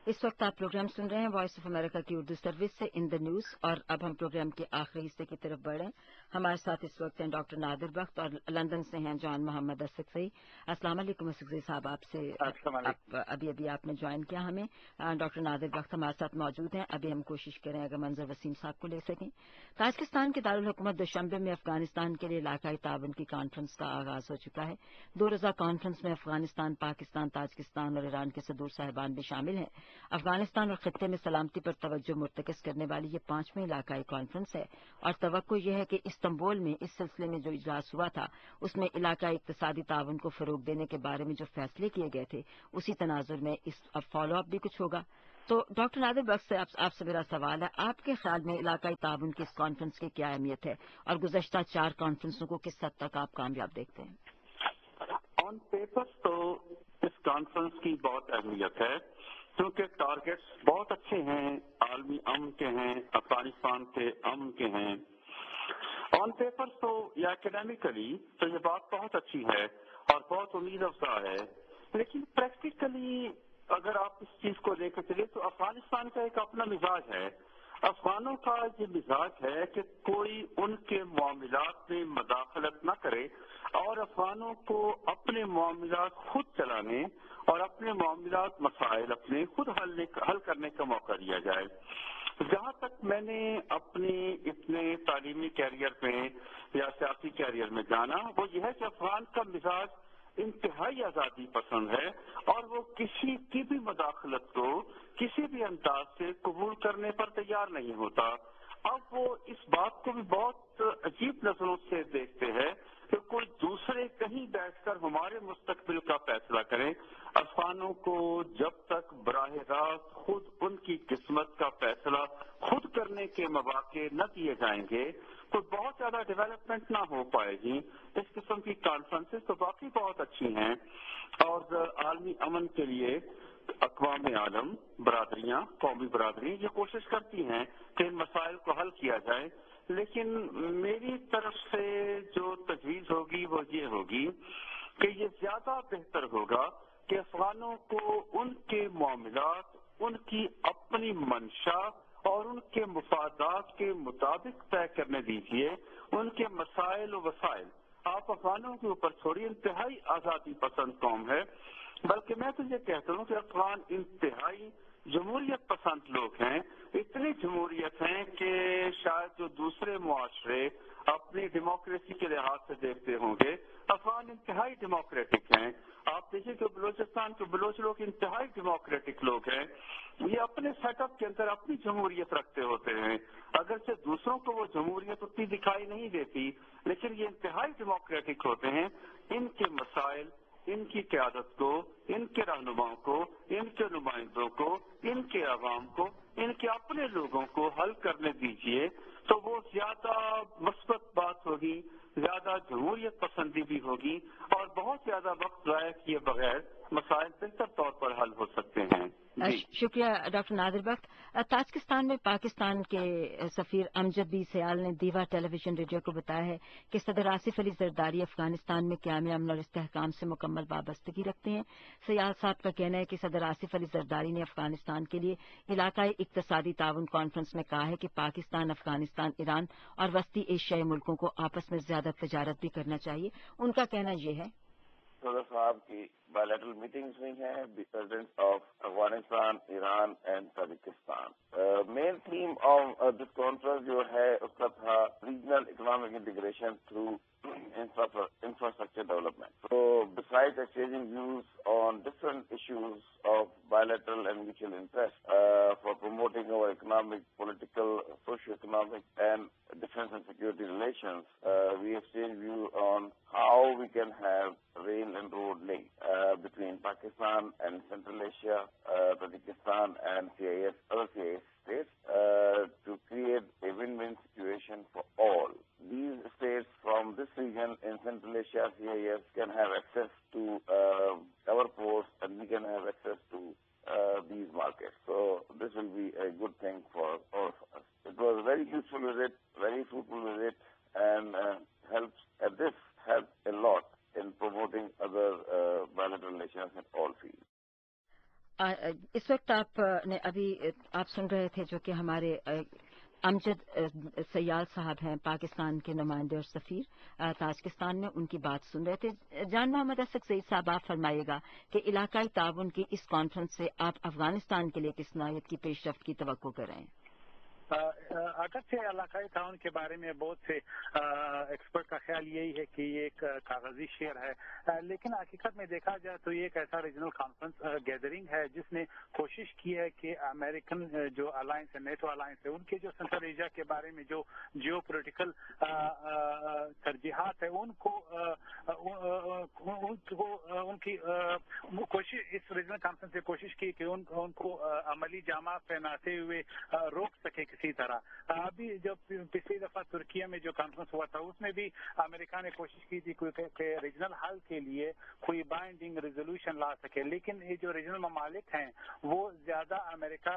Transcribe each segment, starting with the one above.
اس وقت آپ پروگرام سن رہے ہیں وائس آف امریکہ کی اردو سروس سے ان دا نیوز، اور اب ہم پروگرام کے آخری حصے کی طرف بڑھیں۔ ہمارے ساتھ اس وقت ہیں ڈاکٹر نادر بخت، اور لندن سے ہیں جان محمد اسقزئی۔ السلام علیکم اسقزئی صاحب، آپ سے ابھی آپ نے جوائن کیا ہمیں۔ ڈاکٹر نادر بخت ہمارے ساتھ موجود ہیں۔ ابھی ہم کوشش کریں اگر منظر وسیم صاحب کو لے سکیں۔ تاجکستان کے دارالحکومت دوشنبے میں افغانستان کے لیے علاقائی تعاون کی کانفرنس کا آغاز ہو چکا ہے۔ 2 روزہ کانفرنس میں افغانستان، پاکستان، تاجکستان اور ایران کے صدور صاحبان بھی شامل ہیں۔ افغانستان اور خطے میں سلامتی پر توجہ مرتکز کرنے والی یہ 5ویں علاقائی کانفرنس ہے، اور توقع یہ ہے کہ استنبول میں اس سلسلے میں جو اجلاس ہوا تھا اس میں علاقائی اقتصادی تعاون کو فروغ دینے کے بارے میں جو فیصلے کیے گئے تھے اسی تناظر میں اس فالو اپ بھی کچھ ہوگا۔ تو ڈاکٹر نادر بخت سے آپ سے میرا سوال ہے، آپ کے خیال میں علاقائی تعاون کی اس کانفرنس کی کیا اہمیت ہے، اور گزشتہ 4 کانفرنسوں کو کس حد تک آپ کامیاب دیکھتے ہیں؟ آن پیپر تو اس کانفرنس کی بہت اہمیت ہے، کیونکہ ٹارگیٹس بہت اچھے ہیں، عالمی امن کے ہیں، افغانستان کے امن کے ہیں۔ آن پیپر تو یا اکیڈیمکلی تو یہ بات بہت اچھی ہے اور بہت امید افزا ہے، لیکن پریکٹیکلی اگر آپ اس چیز کو لے کر چلے تو افغانستان کا ایک اپنا مزاج ہے۔ افغانوں کا یہ مزاج ہے کہ کوئی ان کے معاملات میں مداخلت نہ کرے، اور افغانوں کو اپنے معاملات خود چلانے اور اپنے معاملات مسائل اپنے خود حل کرنے کا موقع دیا جائے۔ جہاں تک میں نے اپنے اتنے تعلیمی کیریئر میں یا سیاسی کیریئر میں جانا، وہ یہ ہے کہ افغان کا مزاج انتہائی آزادی پسند ہے، اور وہ کسی کی بھی مداخلت کو کسی بھی انداز سے قبول کرنے پر تیار نہیں ہوتا۔ اب وہ اس بات کو بھی بہت عجیب نظروں سے دیکھتے ہیں کہ کوئی دوسرے کہیں بیٹھ کر ہمارے مستقبل کا فیصلہ کرے۔ افغانوں کو جب تک براہ راست خود ان کی قسمت کا فیصلہ خود کرنے کے مواقع نہ دیے جائیں گے، تو بہت زیادہ ڈیولپمنٹ نہ ہو پائے گی۔ اس قسم کی کانفرنسز تو واقعی بہت اچھی ہیں، اور عالمی امن کے لیے اقوام عالم، برادریاں، قومی برادری یہ کوشش کرتی ہیں کہ ان مسائل کو حل کیا جائے، لیکن میری طرف سے جو تجویز ہوگی وہ یہ ہوگی کہ یہ زیادہ بہتر ہوگا کہ افغانوں کو ان کے معاملات ان کی اپنی منشا اور ان کے مفادات کے مطابق طے کرنے دیجیے۔ ان کے مسائل و وسائل آپ افغانوں کے اوپر چھوڑی، انتہائی آزادی پسند قوم ہے، بلکہ میں تو یہ کہتا ہوں کہ افغان انتہائی جمہوریت پسند لوگ ہیں، اتنی جمہوریت ہیں کہ شاید جو دوسرے معاشرے اپنی ڈیموکریسی کے لحاظ سے دیکھتے ہوں گے، افغان انتہائی ڈیموکریٹک ہیں۔ آپ دیکھیے کہ بلوچستان کے بلوچ لوگ انتہائی ڈیموکریٹک لوگ ہیں، یہ اپنے سیٹ اپ کے اندر اپنی جمہوریت رکھتے ہوتے ہیں، اگرچہ دوسروں کو وہ جمہوریت اتنی دکھائی نہیں دیتی، لیکن یہ انتہائی ڈیموکریٹک ہوتے ہیں۔ ان کے مسائل، ان کی قیادت کو، ان کے رہنماؤں کو، ان کے نمائندوں کو، ان کے عوام کو، ان کے اپنے لوگوں کو حل کرنے دیجیے، تو وہ زیادہ مثبت بات ہوگی، زیادہ جمہوریت پسندی بھی ہوگی، اور بہت زیادہ وقت ضائع کیے بغیر مسائل بہتر طور پر حل ہو سکتے ہیں۔ شکریہ ڈاکٹر نادر بخت۔ تاجکستان میں پاکستان کے سفیر امجد بی سیال نے دیوا ٹیلی ویژن ریڈیو کو بتایا ہے کہ صدر آصف علی زرداری افغانستان میں قیام امن اور استحکام سے مکمل وابستگی رکھتے ہیں۔ سیال صاحب کا کہنا ہے کہ صدر آصف علی زرداری نے افغانستان کے لیے علاقائی اقتصادی تعاون کانفرنس میں کہا ہے کہ پاکستان، افغانستان، ایران اور وسطی ایشیائی ملکوں کو آپس میں زیادہ تجارت بھی کرنا چاہیے۔ ان کا کہنا یہ ہے صدر صاحب کی بائیلیٹرل میٹنگز ہوئی ہیں president of Afghanistan, Iran and Tajikistan. Main theme of this conference جو ہے اس کا تھا regional economic integration through infrastructure development. So besides exchanging views on different issues of bilateral and mutual interest for promoting our economic, political, socio-economic and defense and security relations, we exchanged views on how we can have rail and road link between Pakistan and Central Asia, Tajikistan and CIS, other CIS states to create a win-win situation for all. These states from this region in Central Asia, CIS, can have access to our ports and we can have access to these markets. So this will be a good thing for all of us. It was a very useful visit, very fruitful visit, and helped a lot in promoting other bilateral relations in all fields. اس وقت آپ نے ابھی آپ سن رہے تھے جو کہ ہمارے امجد سیال صاحب ہیں، پاکستان کے نمائندے اور سفیر تاجکستان میں، ان کی بات سن رہے تھے۔ جان محمد اسد سعید صاحب، آپ فرمائیے گا کہ علاقائی تعاون کی اس کانفرنس سے آپ افغانستان کے لیے کس نوعیت کی پیش رفت کی توقع کر رہے ہیں؟ اگرچہ علاقائی تعاون کے بارے میں بہت سے ایکسپرٹ کا خیال یہی ہے کہ یہ ایک کاغذی شعر ہے، لیکن حقیقت میں دیکھا جائے تو یہ ایک ایسا ریجنل کانفرنس گیدرنگ ہے جس نے کوشش کی ہے کہ امریکن جو الائنس ہے، نیٹو الائنس ہے، ان کے جو سینٹرل ایشیا کے بارے میں جو جیو پولیٹیکل ترجیحات ہے ان کی کوشش، اس ریجنل کانفرنس سے کوشش کی کہ ان کو عملی جامہ پہناتے ہوئے روک سکے کسی طرح۔ ابھی جو پچھلی دفعہ ترکیہ میں جو کانفرنس ہوا تھا اس میں بھی امریکہ نے کوشش کی تھی کہ ریجنل حل کے لیے کوئی بائنڈنگ ریزولوشن لا سکے، لیکن یہ جو ریجنل ممالک ہیں وہ زیادہ امریکہ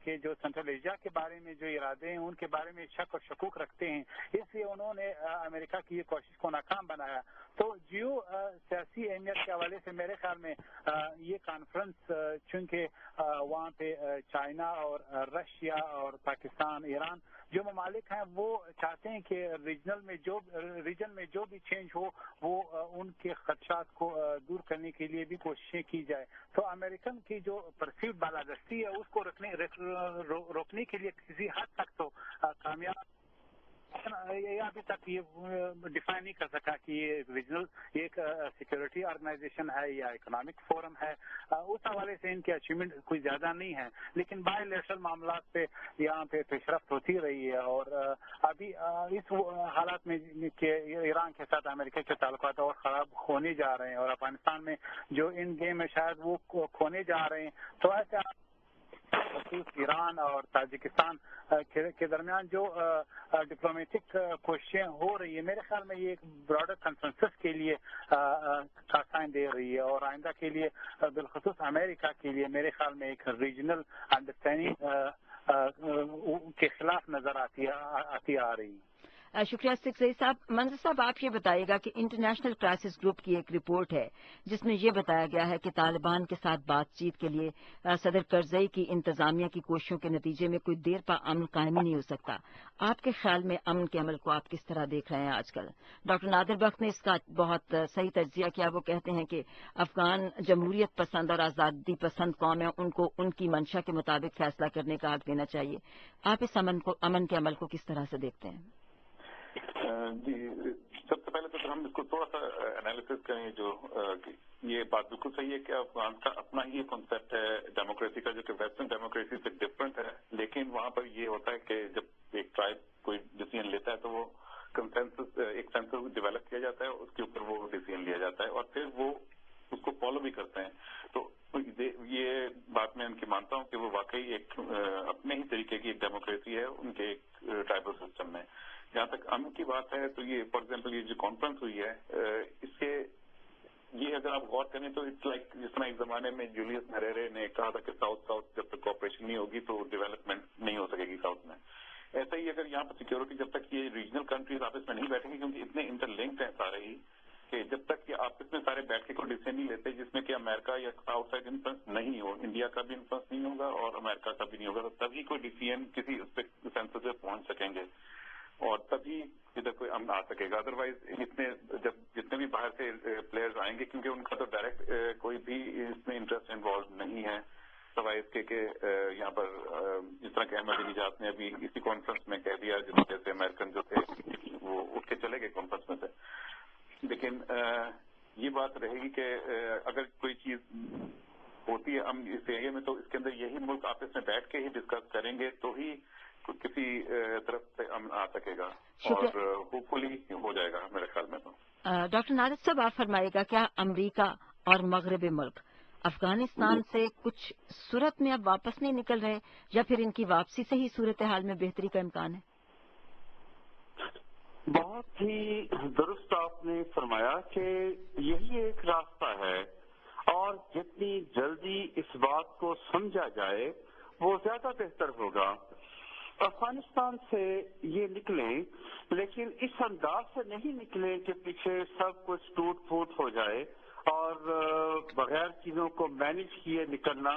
کے جو سینٹرل ایشیا کے بارے میں جو ارادے ہیں ان کے بارے میں شک اور شکوک رکھتے ہیں، اس لیے انہوں نے امریکہ کی یہ کوشش کو ناکام بنایا۔ تو جیو سیاسی اہمیت کے حوالے سے میرے خیال میں یہ کانفرنس، چونکہ وہاں پہ چائنا اور رشیا اور پاکستان، ایران جو ممالک ہیں وہ چاہتے ہیں کہ ریجن میں جو بھی چینج ہو وہ ان کے خدشات کو دور کرنے کے لیے بھی کوششیں کی جائے۔ تو امریکن کی جو پرسیوڈ بالادستی ہے اس کو روکنے کے لیے کسی حد تک تو کامیاب، یہ ابھی تک یہ ڈیفائن نہیں کر سکا کہ یہ ریجنل ایک سیکورٹی آرگنائزیشن ہے یا اکنامک فورم ہے، اس حوالے سے ان کی اچیومنٹ کوئی زیادہ نہیں ہے، لیکن بائی لیٹرل معاملات پہ یہاں پہ پیش رفت ہوتی رہی ہے۔ اور ابھی اس حالات میں کہ ایران کے ساتھ امریکہ کے تعلقات اور خراب ہونے جا رہے ہیں اور افغانستان میں جو ان گیم ہے شاید وہ کھونے جا رہے ہیں، تو ایسے ایران اور تاجکستان کے درمیان جو ڈپلومیٹک کوششیں ہو رہی ہے، میرے خیال میں یہ ایک براڈر کنسنسس کے لیے کا سائن دے رہی ہے، اور آئندہ کے لیے بالخصوص امریکہ کے لیے میرے خیال میں ایک ریجنل انڈرسٹینڈنگ کے خلاف نظر آتی آ رہی ہے۔ شکریہ سعید صاحب۔ منظر صاحب، آپ یہ بتائیے گا کہ انٹرنیشنل کرائسس گروپ کی ایک رپورٹ ہے جس میں یہ بتایا گیا ہے کہ طالبان کے ساتھ بات چیت کے لیے صدر کرزئی کی انتظامیہ کی کوششوں کے نتیجے میں کوئی دیر پا امن قائم ہی نہیں ہو سکتا۔ آپ کے خیال میں امن کے عمل کو آپ کس طرح دیکھ رہے ہیں آج کل؟ ڈاکٹر نادر بخت نے اس کا بہت صحیح تجزیہ کیا۔ وہ کہتے ہیں کہ افغان جمہوریت پسند اور آزادی پسند قوم ہے، ان کو ان کی منشا کے مطابق فیصلہ کرنے کا حق دینا چاہیے۔ آپ اس امن کے عمل کو کس طرح سے دیکھتے ہیں؟ جی، سب سے پہلے تو ہم اس کو تھوڑا سا انالیسس کریں، جو یہ بات بالکل صحیح ہے کہ افغان کا اپنا ہی کانسیپٹ ہے ڈیموکریسی کا، جو کہ ویسٹرن ڈیموکریسی سے ڈفرینٹ ہے، لیکن وہاں پر یہ ہوتا ہے کہ جب ایک ٹرائب کوئی ڈیسیژن لیتا ہے تو وہ ایک سینسس ڈیولپ کیا جاتا ہے، اس کے اوپر وہ ڈیسیژن لیا جاتا ہے اور پھر وہ اس کو فالو بھی کرتے ہیں۔ تو یہ بات میں ان کی مانتا ہوں کہ وہ واقعی ایک اپنے ہی طریقے کی ایک ڈیموکریسی ہے ان کے ایک ٹرائبل سسٹم میں۔ جہاں تک امن کی بات ہے تو یہ فار ایگزامپل یہ جو کانفرنس ہوئی ہے، اس سے یہ اگر آپ غور کریں تو اٹس لائک جس طرح ایک زمانے میں جولیس نیریرے نے کہا تھا کہ ساؤتھ جب تک کوآپریشن نہیں ہوگی تو ڈیولپمنٹ نہیں ہو سکے گی ساؤتھ میں، ایسا ہی اگر یہاں پر سیکورٹی جب تک یہ ریجنل کنٹریز آپس میں نہیں بیٹھیں گی، کیونکہ اتنے انٹر لنکڈ ہیں سارے ہی، کہ جب تک کہ آپس میں سارے بیٹھ کے کوئی ڈیسیژن نہیں لیتے جس میں کہ امریکہ یا آؤٹ سائڈ انفلوئنس نہیں ہو، انڈیا کا بھی انفلوئنس نہیں ہوگا اور امریکہ کا بھی نہیں ہوگا، تو تبھی کوئی ڈیسیژن کسی اس پہ سینسس پہ پہنچ سکیں گے اور تبھی ادھر کوئی امن آ سکے گا۔ ادروائز جتنے بھی باہر سے پلیئرز آئیں گے، کیونکہ ان کا تو ڈائریکٹ کوئی بھی اس میں انٹرسٹ انوالو نہیں ہے، سوائے اس کے کہ یہاں پر جس طرح کہ احمد نژاد نے ابھی اسی کانفرنس میں کہہ دیا، جس وجہ سے امریکن جو تھے وہ اٹھ کے چلے گئے کانفرنس میں سے۔ لیکن یہ بات رہے گی کہ اگر کوئی چیز ہوتی ہے امن اس ایریا میں تو اس کے اندر یہی ملک آپس میں بیٹھ کے ہی ڈسکس کریں گے تو ہی کسی طرف سے امن آ سکے گا اور ہوپ فلی ہو جائے گا میرے خیال میں۔ تو ڈاکٹر نادر صاحب، آپ فرمائیے گا، کیا امریکہ اور مغربی ملک افغانستان سے کچھ صورت میں اب واپس نہیں نکل رہے، یا پھر ان کی واپسی سے ہی صورتحال میں بہتری کا امکان ہے؟ بہت ہی درست آپ نے فرمایا کہ یہی ایک راستہ ہے، اور جتنی جلدی اس بات کو سمجھا جائے وہ زیادہ بہتر ہوگا۔ افغانستان سے یہ نکلیں، لیکن اس انداز سے نہیں نکلیں کہ پیچھے سب کچھ ٹوٹ پھوٹ ہو جائے اور بغیر چیزوں کو مینج کیے نکلنا